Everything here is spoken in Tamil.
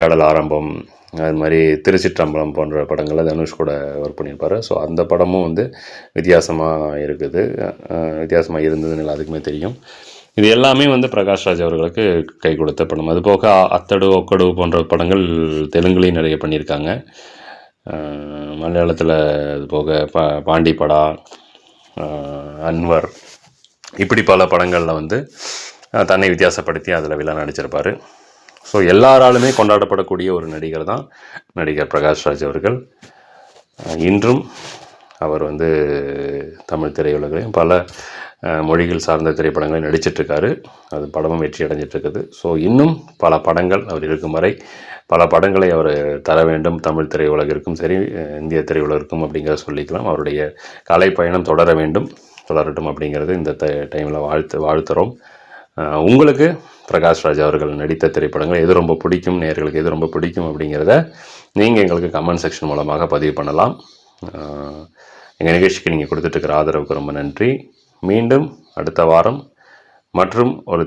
கடல் ஆரம்பம், அது மாதிரி திருச்சிற்றம்பலம் போன்ற படங்களை தனுஷ் கூட ஒர்க் பண்ணியிருப்பார். ஸோ அந்த படமும் வந்து வித்தியாசமாக இருக்குது, வித்தியாசமாக இருந்ததுன்னு எல்லாத்துக்குமே தெரியும். இது எல்லாமே வந்து பிரகாஷ் ராஜ் அவர்களுக்கு கை கொடுத்த படம். அதுபோக அத்தடு ஒக்கடு போன்ற படங்கள் தெலுங்குலேயும் நிறைய பண்ணியிருக்காங்க. மலையாளத்தில் அது போக பாண்டிப்படா, அன்வர், இப்படி பல படங்களில் வந்து தன்னை வித்தியாசப்படுத்தி அதில் வில்லன் நடிச்சிருப்பார். ஸோ எல்லாராலுமே கொண்டாடப்படக்கூடிய ஒரு நடிகர் தான் நடிகர் பிரகாஷ் ராஜ் அவர்கள். இன்றும் அவர் வந்து தமிழ் திரையுலகிலையும் பல மொழிகள் சார்ந்த திரைப்படங்களை நடிச்சிட்ருக்காரு. அது படமும் வெற்றி அடைஞ்சிட்ருக்குது. ஸோ இன்னும் பல படங்கள் அவர் இருக்கும் வரை பல படங்களை அவர் தர வேண்டும் தமிழ் திரையுலகிற்கும் சரி, இந்திய திரையுலகிற்கும் அப்படிங்கிறத சொல்லிக்கலாம். அவருடைய கலை பயணம் தொடரட்டும் அப்படிங்கிறது இந்த டைமில் வாழ்த்துறோம். உங்களுக்கு பிரகாஷ் ராஜ் அவர்கள் நடித்த திரைப்படங்கள் எது ரொம்ப பிடிக்கும், நேயர்களுக்கு எது ரொம்ப பிடிக்கும் அப்படிங்கிறத நீங்கள் எங்களுக்கு கமெண்ட் செக்ஷன் மூலமாக பதிவு பண்ணலாம். எங்கள் நிகழ்ச்சிக்கு நீங்கள் கொடுத்துட்ருக்கிற ஆதரவுக்கு ரொம்ப நன்றி. மீண்டும் அடுத்த வாரம் மற்றும் ஒரு